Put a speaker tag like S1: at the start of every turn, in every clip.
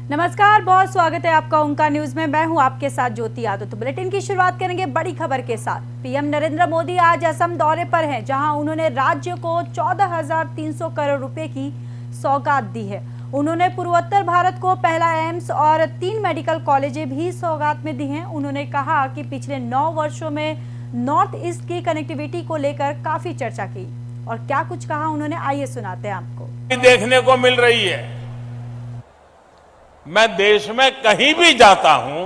S1: नमस्कार, बहुत स्वागत है आपका ओंकार न्यूज में। मैं हूं आपके साथ ज्योति यादव। तो बुलेटिन की शुरुआत करेंगे बड़ी खबर के साथ। पीएम नरेंद्र मोदी आज असम दौरे पर हैं, जहां उन्होंने राज्य को 14,300 करोड़ रुपए की सौगात दी है। उन्होंने पूर्वोत्तर भारत को पहला एम्स और 3 मेडिकल कॉलेजें भी सौगात में दी हैं। उन्होंने कहा कि पिछले 9 वर्षों में नॉर्थ ईस्ट की कनेक्टिविटी को लेकर काफी चर्चा की। और क्या कुछ कहा उन्होंने, आइए सुनाते हैं आपको।
S2: देखने को मिल रही है। मैं देश में कहीं भी जाता हूं,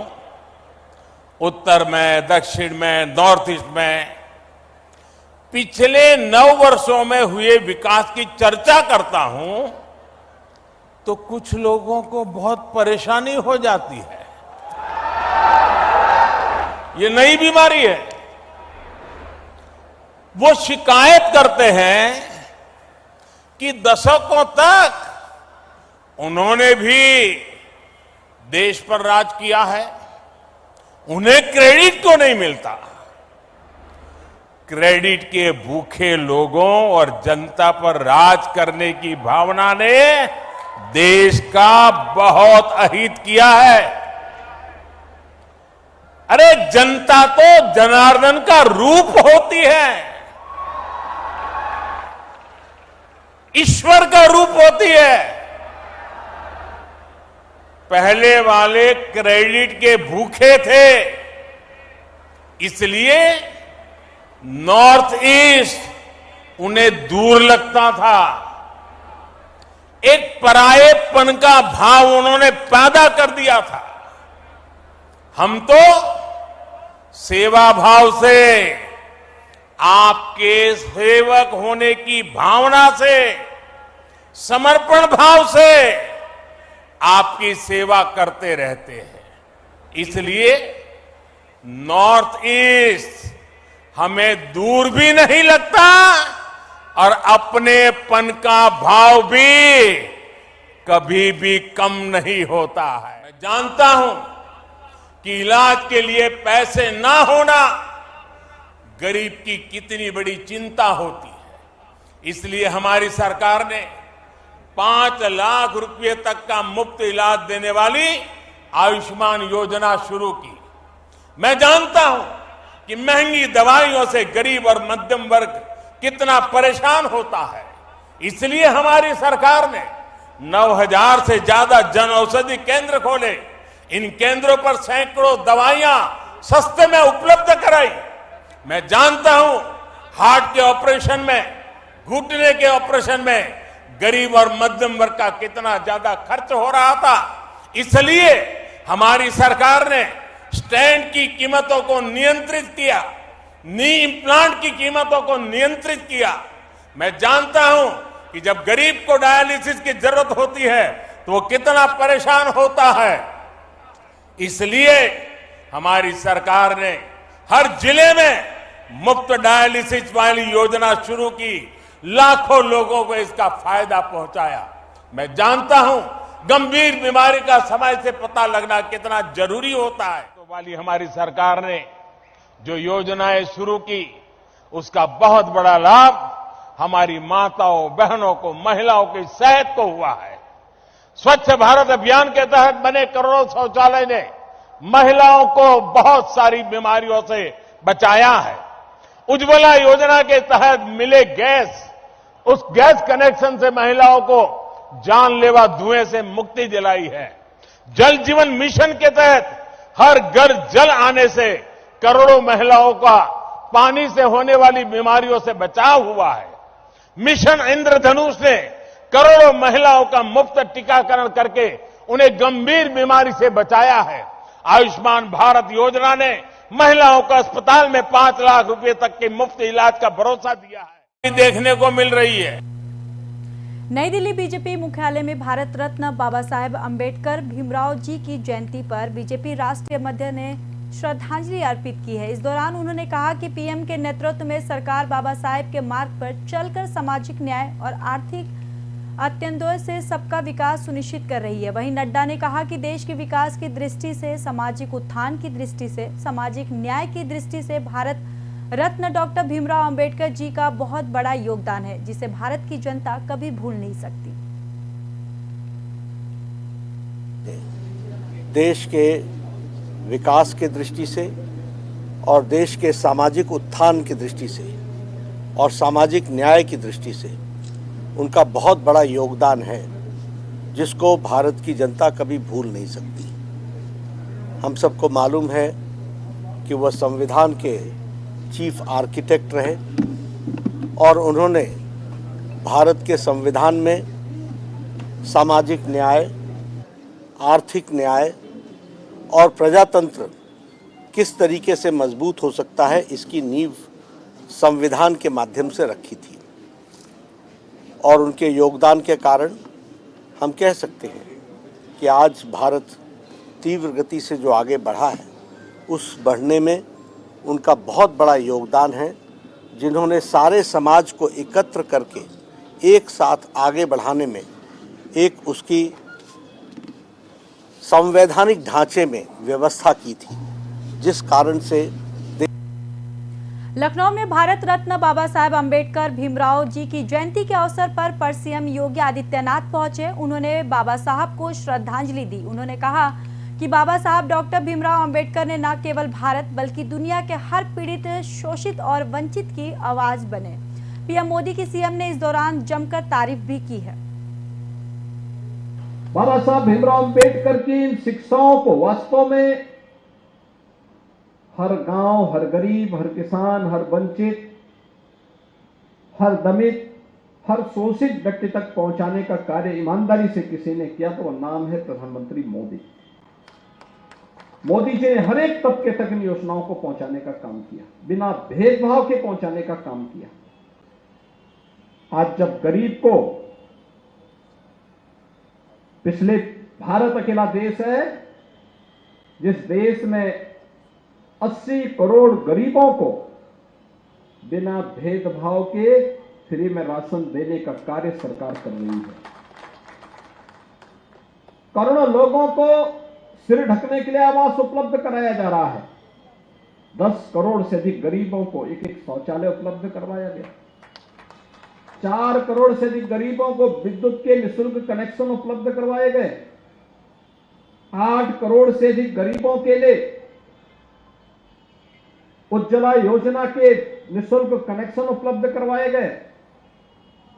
S2: उत्तर में, दक्षिण में, नॉर्थ ईस्ट में, पिछले 9 वर्षों में हुए विकास की चर्चा करता हूं तो कुछ लोगों को बहुत परेशानी हो जाती है। ये नई बीमारी है। वो शिकायत करते हैं कि दशकों तक उन्होंने भी देश पर राज किया है, उन्हें क्रेडिट क्यों नहीं मिलता। क्रेडिट के भूखे लोगों और जनता पर राज करने की भावना ने देश का बहुत अहित किया है। अरे जनता तो जनार्दन का रूप होती है, ईश्वर का रूप होती है। पहले वाले क्रेडिट के भूखे थे, इसलिए नॉर्थ ईस्ट उन्हें दूर लगता था। एक परायेपन का भाव उन्होंने पैदा कर दिया था। हम तो सेवा भाव से, आपके सेवक होने की भावना से, समर्पण भाव से आपकी सेवा करते रहते हैं। इसलिए नॉर्थ ईस्ट हमें दूर भी नहीं लगता और अपनेपन का भाव भी कभी भी कम नहीं होता है। मैं जानता हूं कि इलाज के लिए पैसे ना होना गरीब की कितनी बड़ी चिंता होती है। इसलिए हमारी सरकार ने 5 लाख रुपए तक का मुफ्त इलाज देने वाली आयुष्मान योजना शुरू की। मैं जानता हूं कि महंगी दवाइयों से गरीब और मध्यम वर्ग कितना परेशान होता है। इसलिए हमारी सरकार ने 9,000 से ज्यादा जन औषधि केंद्र खोले। इन केंद्रों पर सैकड़ों दवाइयां सस्ते में उपलब्ध कराई। मैं जानता हूं हार्ट के ऑपरेशन में, घुटने के ऑपरेशन में गरीब और मध्यम वर्ग का कितना ज्यादा खर्च हो रहा था। इसलिए हमारी सरकार ने स्टेंट की कीमतों को नियंत्रित किया, नी इम्प्लांट की कीमतों को नियंत्रित किया। मैं जानता हूं कि जब गरीब को डायलिसिस की जरूरत होती है तो वो कितना परेशान होता है। इसलिए हमारी सरकार ने हर जिले में मुफ्त डायलिसिस वाली योजना शुरू की, लाखों लोगों को इसका फायदा पहुंचाया। मैं जानता हूं गंभीर बीमारी का समय से पता लगना कितना जरूरी होता है। तो वाली हमारी सरकार ने जो योजनाएं शुरू की, उसका बहुत बड़ा लाभ हमारी माताओं, बहनों को, महिलाओं की सेहत को हुआ है। स्वच्छ भारत अभियान के तहत बने करोड़ों शौचालय ने महिलाओं को बहुत सारी बीमारियों से बचाया है। उज्ज्वला योजना के तहत मिले गैस, उस गैस कनेक्शन से महिलाओं को जानलेवा धुएं से मुक्ति दिलाई है। जल जीवन मिशन के तहत हर घर जल आने से करोड़ों महिलाओं का पानी से होने वाली बीमारियों से बचाव हुआ है। मिशन इंद्रधनुष ने करोड़ों महिलाओं का मुफ्त टीकाकरण करके उन्हें गंभीर बीमारी से बचाया है। आयुष्मान भारत योजना ने महिलाओं को अस्पताल में 5 लाख रुपए तक के मुफ्त इलाज का भरोसा दिया है। देखने को मिल रही है।
S1: नई दिल्ली बीजेपी मुख्यालय में भारत रत्न बाबा साहेब अंबेडकर भीमराव जी की जयंती पर बीजेपी राष्ट्रीय मध्य ने श्रद्धांजलि अर्पित की है। इस दौरान उन्होंने कहा कि पीएम के नेतृत्व में सरकार बाबा साहेब के मार्ग पर चलकर सामाजिक न्याय और आर्थिक अत्यंतों से सबका विकास सुनिश्चित कर रही है। वहीं नड्डा ने कहा कि देश के विकास की दृष्टि से, सामाजिक उत्थान की दृष्टि से, सामाजिक न्याय की दृष्टि से भारत रत्न डॉक्टर भीमराव अंबेडकर जी का बहुत बड़ा योगदान है, जिसे भारत की जनता कभी भूल नहीं सकती।
S3: देश के विकास के दृष्टि से और देश के सामाजिक उत्थान की दृष्टि से और सामाजिक न्याय की दृष्टि से उनका बहुत बड़ा योगदान है, जिसको भारत की जनता कभी भूल नहीं सकती। हम सबको मालूम है कि वह संविधान के चीफ आर्किटेक्ट रहे और उन्होंने भारत के संविधान में सामाजिक न्याय, आर्थिक न्याय और प्रजातंत्र किस तरीके से मजबूत हो सकता है, इसकी नींव संविधान के माध्यम से रखी थी। और उनके योगदान के कारण हम कह सकते हैं कि आज भारत तीव्र गति से जो आगे बढ़ा है, उस बढ़ने में उनका बहुत बड़ा योगदान है, जिन्होंने सारे समाज को एकत्र करके एक साथ आगे बढ़ाने में एक उसकी संवैधानिक ढांचे में व्यवस्था की थी, जिस कारण से
S1: लखनऊ में भारत रत्न बाबा साहेब अम्बेडकर भीमराव जी की जयंती के अवसर पर सीएम योगी आदित्यनाथ पहुंचे। उन्होंने बाबा साहब को श्रद्धांजलि दी। उन्होंने कहा कि बाबा साहब डॉक्टर भीमराव अम्बेडकर ने न केवल भारत बल्कि दुनिया के हर पीड़ित, शोषित और वंचित की आवाज बने। पीएम मोदी की सीएम ने इस दौरान जमकर तारीफ भी की है।
S4: बाबा साहब भीमराव अम्बेडकर की इन शिक्षाओं को वास्तव में हर गांव, हर गरीब, हर किसान, हर वंचित, हर दमित, हर शोषित व्यक्ति तक पहुंचाने का कार्य ईमानदारी से किसी ने किया तो वह नाम है प्रधानमंत्री मोदी। मोदी जी ने हर एक तबके तक इन योजनाओं को पहुंचाने का काम किया, बिना भेदभाव के पहुंचाने का काम किया। आज जब गरीब को, पिछले भारत अकेला देश है जिस देश में 80 करोड़ गरीबों को बिना भेदभाव के फ्री में राशन देने का कार्य सरकार कर रही है। करोड़ों लोगों को सिर ढकने के लिए आवास उपलब्ध कराया जा रहा है। 10 करोड़ से अधिक गरीबों को एक शौचालय उपलब्ध करवाया गया। 4 करोड़ से अधिक गरीबों को विद्युत के निःशुल्क कनेक्शन उपलब्ध करवाए गए। 8 करोड़ से अधिक गरीबों के लिए उज्ज्वला योजना के निःशुल्क कनेक्शन उपलब्ध करवाए गए।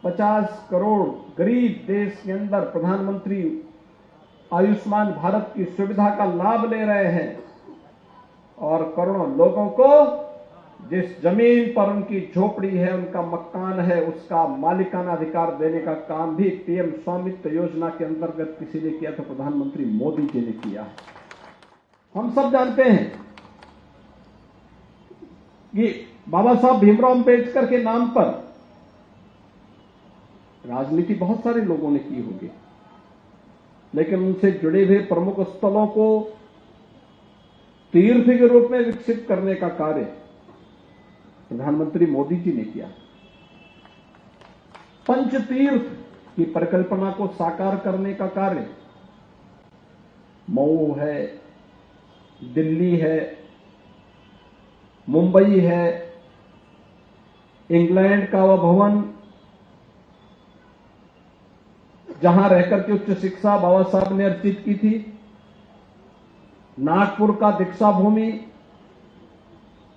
S4: 50 करोड़ गरीब देश के अंदर प्रधानमंत्री आयुष्मान भारत की सुविधा का लाभ ले रहे हैं और करोड़ों लोगों को जिस जमीन पर उनकी झोपड़ी है, उनका मकान है, उसका मालिकाना अधिकार देने का काम भी पीएम स्वामित्व योजना के अंतर्गत किसी ने किया तो प्रधानमंत्री मोदी जी ने किया है। हम सब जानते हैं कि बाबा साहब भीमराव अम्बेडकर के नाम पर राजनीति बहुत सारे लोगों ने की होगी, लेकिन उनसे जुड़े हुए प्रमुख स्थलों को तीर्थ के रूप में विकसित करने का कार्य प्रधानमंत्री मोदी जी ने किया। पंच तीर्थ की परिकल्पना को साकार करने का कार्य मऊ है, दिल्ली है, मुंबई है, इंग्लैंड का वह भवन जहां रहकर के उच्च शिक्षा बाबा साहब ने अर्जित की थी, नागपुर का दीक्षा भूमि,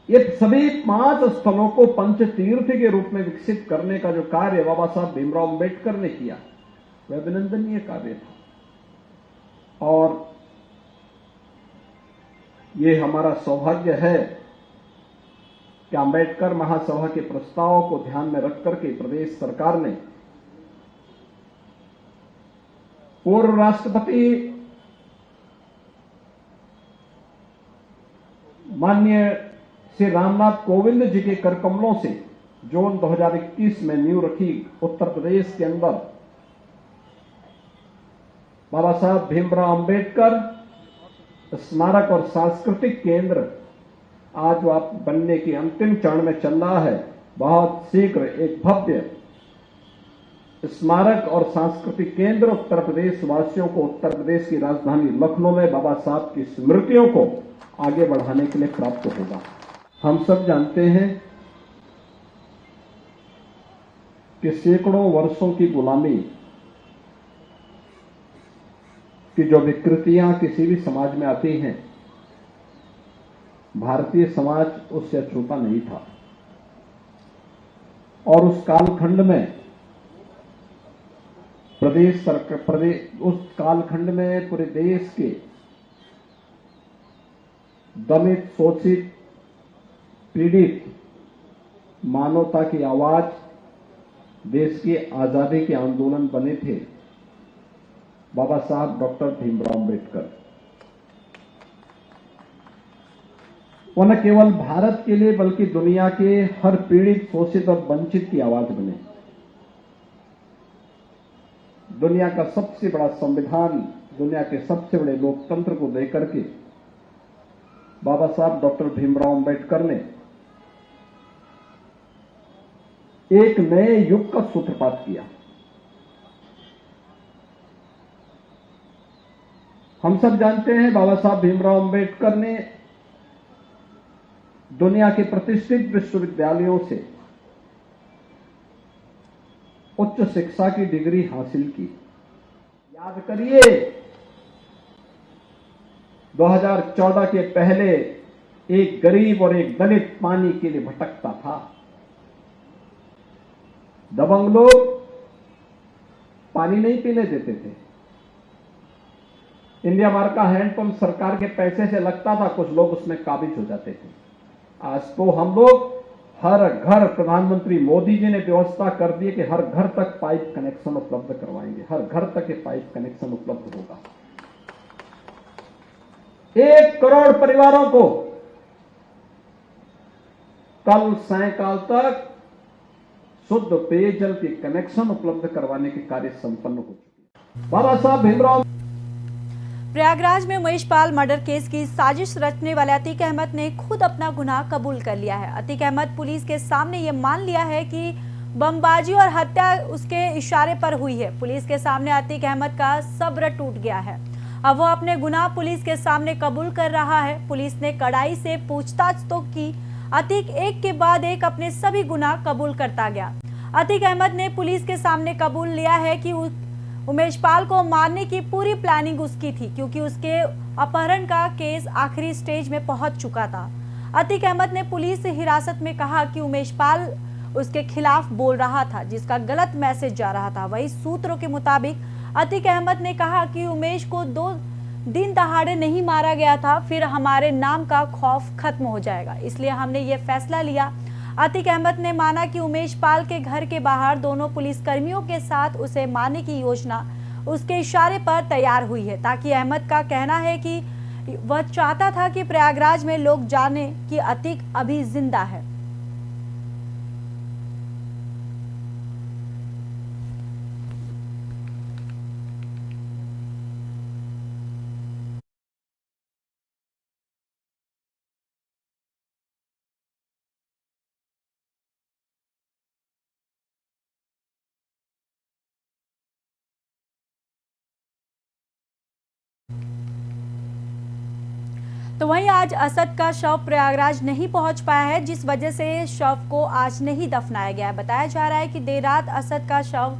S4: ये सभी 5 स्थलों को पंच तीर्थ के रूप में विकसित करने का जो कार्य बाबा साहब भीमराव अम्बेडकर ने किया, वह अभिनंदनीय कार्य था। और ये हमारा सौभाग्य है कि अम्बेडकर महासभा के प्रस्तावों को ध्यान में रख करके प्रदेश सरकार ने पूर्व राष्ट्रपति माननीय श्री रामनाथ कोविंद जी के कर कमलों से जून 2021 में नींव रखी उत्तर प्रदेश के अंदर बाबा साहब भीमराव अम्बेडकर स्मारक और सांस्कृतिक केंद्र आज वह बनने की अंतिम चरण में चल रहा है। बहुत शीघ्र एक भव्य स्मारक और सांस्कृतिक केंद्र उत्तर प्रदेश वासियों को उत्तर प्रदेश की राजधानी लखनऊ में बाबा साहब की स्मृतियों को आगे बढ़ाने के लिए प्राप्त होगा। हम सब जानते हैं कि सैकड़ों वर्षों की गुलामी कि जो विकृतियां किसी भी समाज में आती हैं, भारतीय समाज उससे अछूता नहीं था। और उस कालखंड में उस कालखंड में पूरे देश के दमित, शोषित, पीड़ित मानवता की आवाज, देश की आजादी के आंदोलन बने थे बाबा साहब डॉक्टर भीमराव अंबेडकर। वो न केवल भारत के लिए बल्कि दुनिया के हर पीड़ित, शोषित और वंचित की आवाज बने। दुनिया का सबसे बड़ा संविधान, दुनिया के सबसे बड़े लोकतंत्र को देकर के बाबा साहब डॉक्टर भीमराव अंबेडकर ने एक नए युग का सूत्रपात किया। हम सब जानते हैं बाबा साहब भीमराव अंबेडकर ने दुनिया के प्रतिष्ठित विश्वविद्यालयों से उच्च शिक्षा की डिग्री हासिल की। याद करिए, 2014 के पहले एक गरीब और एक दलित पानी के लिए भटकता था। दबंग लोग पानी नहीं पीने देते थे। इंडिया मार्क का हैंडपंप सरकार के पैसे से लगता था, कुछ लोग उसमें काबिज हो जाते थे। आज तो हम लोग हर घर, प्रधानमंत्री मोदी जी ने व्यवस्था कर दी कि हर घर तक पाइप कनेक्शन उपलब्ध करवाएंगे। हर घर तक ये पाइप कनेक्शन उपलब्ध होगा। 1 करोड़ परिवारों को कल सायंकाल तक शुद्ध पेयजल के कनेक्शन उपलब्ध करवाने के कार्य संपन्न हो चुके हैं। बाबा साहब भीमराव।
S1: प्रयागराज में उमेश पाल मर्डर केस की साजिश रचने वाले अतीक अहमद ने खुद अपना गुनाह कबूल कर लिया है। अतीक अहमद पुलिस के सामने ये मान लिया है कि बमबाजी और हत्या उसके इशारे पर हुई है। पुलिस के सामने अतीक अहमद का सब्र टूट गया है। अब वो अपने गुनाह पुलिस के सामने कबूल कर रहा है। पुलिस ने कड़ाई से पूछताछ तो की। अतीक एक के बाद एक अपने सभी गुनाह कबूल करता गया। अतीक अहमद ने पुलिस के सामने कबूल लिया है कि उमेश पाल को मारने की पूरी प्लानिंग उसकी थी, क्योंकि उसके अपहरण का केस आखिरी स्टेज में पहुंच चुका था। अतीक अहमद ने पुलिस हिरासत में कहा कि उमेश पाल उसके खिलाफ बोल रहा था, जिसका गलत मैसेज जा रहा था। वही सूत्रों के मुताबिक अतीक अहमद ने कहा कि उमेश को 2 दिन दहाड़े नहीं मारा गया था, फिर हमारे नाम का खौफ खत्म हो जाएगा, इसलिए हमने ये फैसला लिया। अतीक अहमद ने माना कि उमेश पाल के घर के बाहर दोनों पुलिसकर्मियों के साथ उसे मारने की योजना उसके इशारे पर तैयार हुई है, ताकि अहमद का कहना है कि वह चाहता था कि प्रयागराज में लोग जाने कि अतीक अभी जिंदा है। तो वहीं आज असद का शव प्रयागराज नहीं पहुंच पाया है, जिस वजह से शव को आज नहीं दफनाया गया है। बताया जा रहा है कि देर रात असद का शव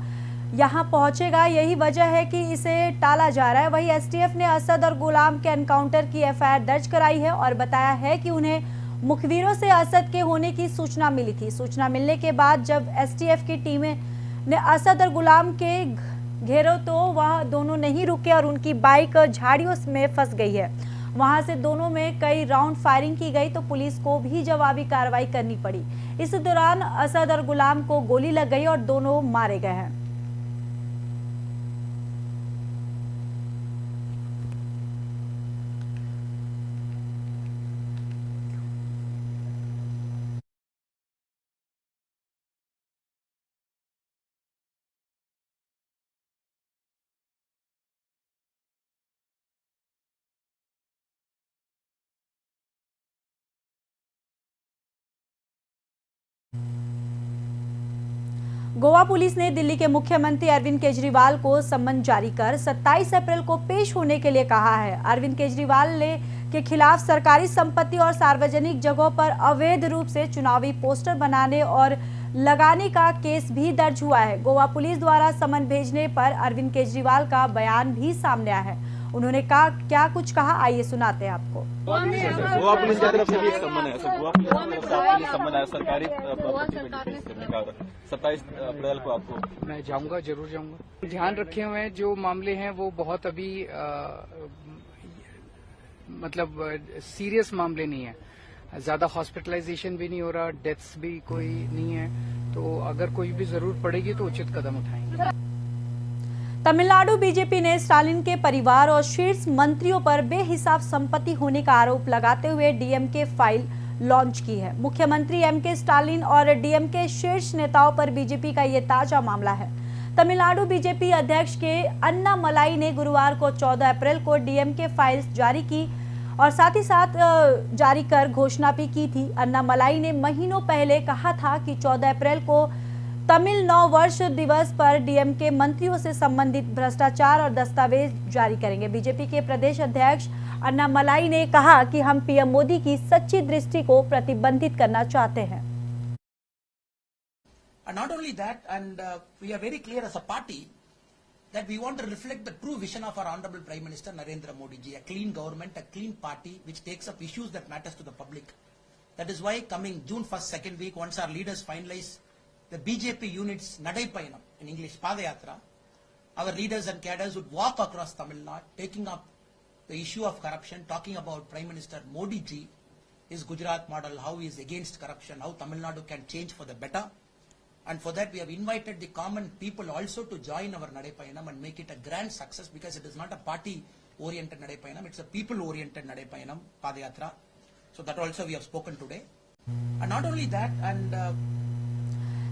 S1: यहां पहुंचेगा, यही वजह है कि इसे टाला जा रहा है। वहीं एसटीएफ ने असद और गुलाम के एनकाउंटर की एफआईआर दर्ज कराई है और बताया है कि उन्हें मुखबिरों से असद के होने की सूचना मिली थी। सूचना मिलने के बाद जब एसटीएफ की टीमें ने असद और गुलाम के घेरो तो वह दोनों नहीं रुके और उनकी बाइक झाड़ियों में फंस गई है। वहां से दोनों में कई राउंड फायरिंग की गई तो पुलिस को भी जवाबी कार्रवाई करनी पड़ी। इस दौरान असद और गुलाम को गोली लग गई और दोनों मारे गए हैं। गोवा पुलिस ने दिल्ली के मुख्यमंत्री अरविंद केजरीवाल को सम्मन जारी कर 27 अप्रैल को पेश होने के लिए कहा है। अरविंद केजरीवाल के खिलाफ सरकारी संपत्ति और सार्वजनिक जगहों पर अवैध रूप से चुनावी पोस्टर बनाने और लगाने का केस भी दर्ज हुआ है। गोवा पुलिस द्वारा सम्मन भेजने पर अरविंद केजरीवाल का बयान भी सामने आया है। उन्होंने क्या कुछ कहा, आइए सुनाते हैं आपको।
S5: गोवा पुलिस की तरफ से भी एक सम्मन है सर, गोवा पुलिस की तरफ से आपके लिए सम्मन है सरकारी प्रॉपर्टी पे डिफेंस करने का। 27 अप्रैल को आपको
S6: मैं जाऊंगा, जरूर जाऊंगा। ध्यान रखे हुए हैं जो मामले हैं वो बहुत अभी मतलब सीरियस मामले नहीं है, ज्यादा हॉस्पिटलाइजेशन भी नहीं हो रहा, डेथ्स भी कोई नहीं है, तो अगर कोई भी जरूरत पड़ेगी तो उचित कदम उठाएंगे।
S1: तमिलनाडु बीजेपी ने स्टालिन के परिवार और शीर्ष मंत्रियों पर बेहिसाब संपत्ति होने का आरोप लगाते हुए डीएमके फाइल लॉन्च की है। मुख्यमंत्री एमके स्टालिन और डीएमके शीर्ष नेताओं पर बीजेपी का ये ताजा मामला है। तमिलनाडु बीजेपी अध्यक्ष के अन्नामलाई ने गुरुवार को 14 अप्रैल को डीएमके फाइल्स जारी की और साथ ही साथ जारी कर घोषणा भी की थी। अन्नामलाई ने महीनों पहले कहा था कि 14 अप्रैल को तमिल नव वर्ष दिवस पर डीएमके मंत्रियों से संबंधित भ्रष्टाचार और दस्तावेज जारी करेंगे। बीजेपी के प्रदेश अध्यक्ष अन्नामलाई ने कहा कि हम पीएम मोदी की सच्ची दृष्टि को प्रतिबंधित करना चाहते हैं।
S7: And not only that, and we are very clear as a party that we want to reflect the true vision of our Honorable Prime Minister Narendra Modi ji, a clean government, a clean party which takes up issues that matters to the public. That is why coming June 1st, second week, once our leaders finalize the BJP units Nadai Payanam, in English Padayatra, our leaders and cadres would walk across Tamil Nadu, taking up the issue of corruption, talking about Prime Minister Modi ji, his Gujarat model, how he is against corruption, how Tamil Nadu can change for the better. And for that we have invited the common people also to join our Nadai Payanam and make it a grand success, because it is not a party-oriented Nadai Payanam, it's a people-oriented Nadai Payanam, Padayatra. So that also we have spoken today. And not only that, and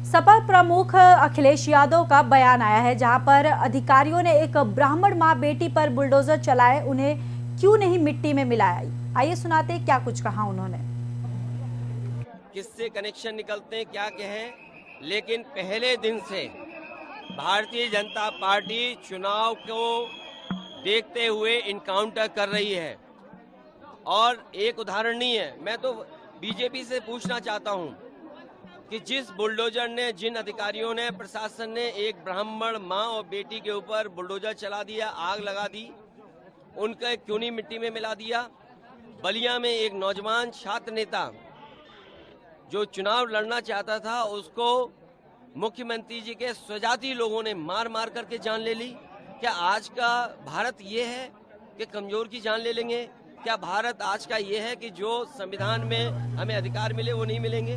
S1: Sapa प्रमुख अखिलेश यादव का बयान आया है, जहां पर अधिकारियों ने एक ब्राह्मण मां बेटी पर बुलडोजर चलाए, उन्हें क्यों नहीं मिट्टी में मिलाया। आइए सुनाते क्या कुछ कहा उन्होंने।
S8: किससे कनेक्शन निकलते हैं क्या कहें, लेकिन पहले दिन से भारतीय जनता पार्टी चुनाव को देखते हुए इनकाउंटर कर रही है। और एक उदाहरण नहीं है, मैं तो बीजेपी से पूछना चाहता हूं कि जिस बुलडोजर ने, जिन अधिकारियों ने, प्रशासन ने एक ब्राह्मण मां और बेटी के ऊपर बुलडोजर चला दिया, आग लगा दी, उनका क्यों नहीं मिट्टी में मिला दिया। बलिया में एक नौजवान छात्र नेता जो चुनाव लड़ना चाहता था, उसको मुख्यमंत्री जी के स्वजाति लोगों ने मार मार करके जान ले ली। क्या आज का भारत ये है कि कमजोर की जान ले लेंगे? क्या भारत आज का ये है कि जो संविधान में हमें अधिकार मिले वो नहीं मिलेंगे?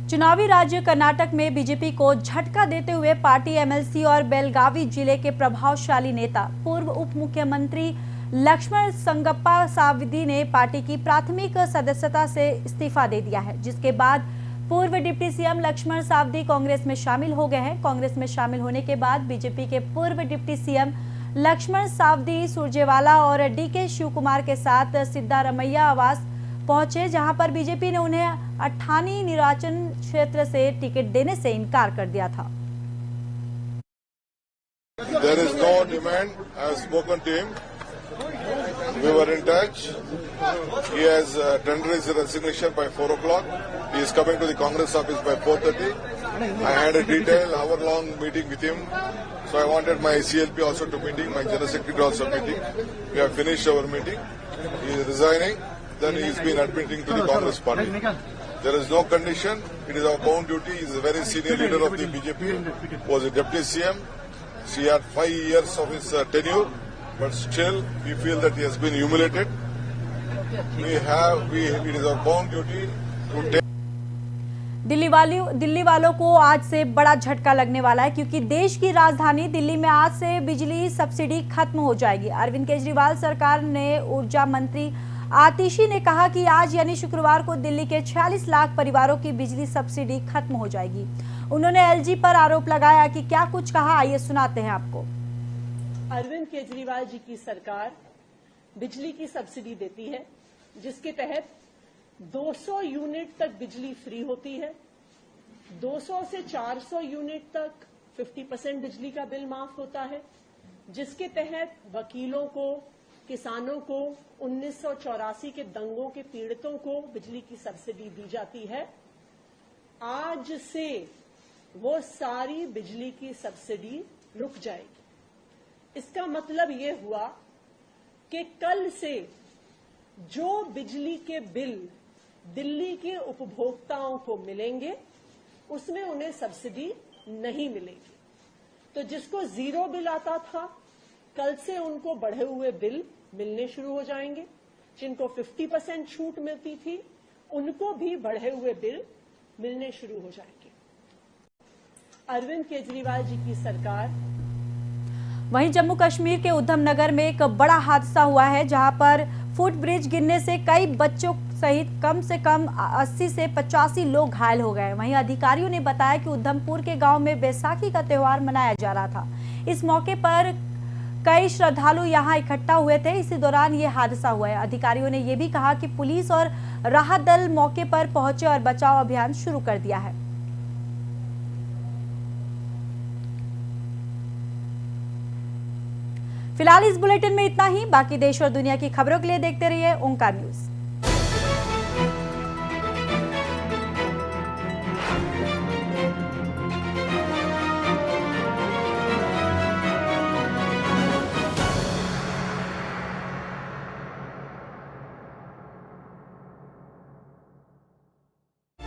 S1: चुनावी राज्य कर्नाटक में बीजेपी को झटका देते हुए पार्टी एमएलसी और बेलगावी जिले के प्रभावशाली नेता पूर्व उप मुख्यमंत्री लक्ष्मण संगप्पा सावदी ने पार्टी की प्राथमिक सदस्यता से इस्तीफा दे दिया है, जिसके बाद पूर्व डिप्टी सीएम लक्ष्मण सावदी कांग्रेस में शामिल हो गए हैं। कांग्रेस में शामिल होने के बाद बीजेपी के पूर्व डिप्टी सीएम लक्ष्मण सावदी सुरजेवाला और डीके शिवकुमार के साथ सिद्धारमैया आवास पहुंचे, जहां पर बीजेपी ने उन्हें अठानी निर्वाचन क्षेत्र से टिकट देने से इनकार कर दिया था।
S9: There is no demand. I have spoken to him. We were in touch. He has tendered his resignation by 4 o'clock. He is coming to the Congress office by 4:30. I had a detailed hour-long meeting with him. So I wanted my CLP also to meeting, my General Secretary also meeting. We have finished our meeting. He is resigning. Then he has been admitting to the Congress party. There is no condition. It is our bound duty. He is a very senior leader of the BJP. Was a deputy CM. He had 5 years of his tenure, but still we feel that he has been humiliated. It is our bound duty to take.
S1: Delhi वालों को आज से बड़ा झटका लगने वाला है, क्योंकि देश की राजधानी दिल्ली में आज से बिजली सब्सिडी खत्म हो जाएगी। अरविंद केजरीवाल सरकार ने ऊर्जा मंत्री आतिशी ने कहा कि आज यानी शुक्रवार को दिल्ली के 46 लाख परिवारों की बिजली सब्सिडी खत्म हो जाएगी। उन्होंने एलजी पर आरोप लगाया कि क्या कुछ कहा, आइए सुनाते हैं आपको।
S10: अरविंद केजरीवाल जी की सरकार बिजली की सब्सिडी देती है, जिसके तहत 200 यूनिट तक बिजली फ्री होती है। 200 से 400 यूनिट तक 50% बिजली का बिल माफ होता है, जिसके तहत वकीलों को, किसानों को, 1984 के दंगों के पीड़ितों को बिजली की सब्सिडी दी जाती है। आज से वो सारी बिजली की सब्सिडी रुक जाएगी। इसका मतलब ये हुआ कि कल से जो बिजली के बिल दिल्ली के उपभोक्ताओं को मिलेंगे उसमें उन्हें सब्सिडी नहीं मिलेगी। तो जिसको जीरो बिल आता था कल से उनको बढ़े हुए बिल मिलने शुरू हो जाएंगे। जिनको 50% छूट मिलती थी उनको भी बढ़े हुए बिल मिलने शुरू हो जाएंगे। अरविंद केजरीवाल जी की सरकार।
S1: वहीं जम्मू कश्मीर के उधम नगर में एक बड़ा हादसा हुआ है, जहां पर फुट ब्रिज गिरने से कई बच्चों सहित कम से कम 80 से 85 लोग घायल हो गए। वहीं अधिकारियों ने बताया कि उधमपुर के गांव में बैसाखी का त्योहार मनाया जा रहा था। इस मौके पर कई श्रद्धालु यहां इकट्ठा हुए थे। इसी दौरान ये हादसा हुआ है। अधिकारियों ने यह भी कहा कि पुलिस और राहत दल मौके पर पहुंचे और बचाव अभियान शुरू कर दिया है। फिलहाल इस बुलेटिन में इतना ही। बाकी देश और दुनिया की खबरों के लिए देखते रहिए ओंकार न्यूज।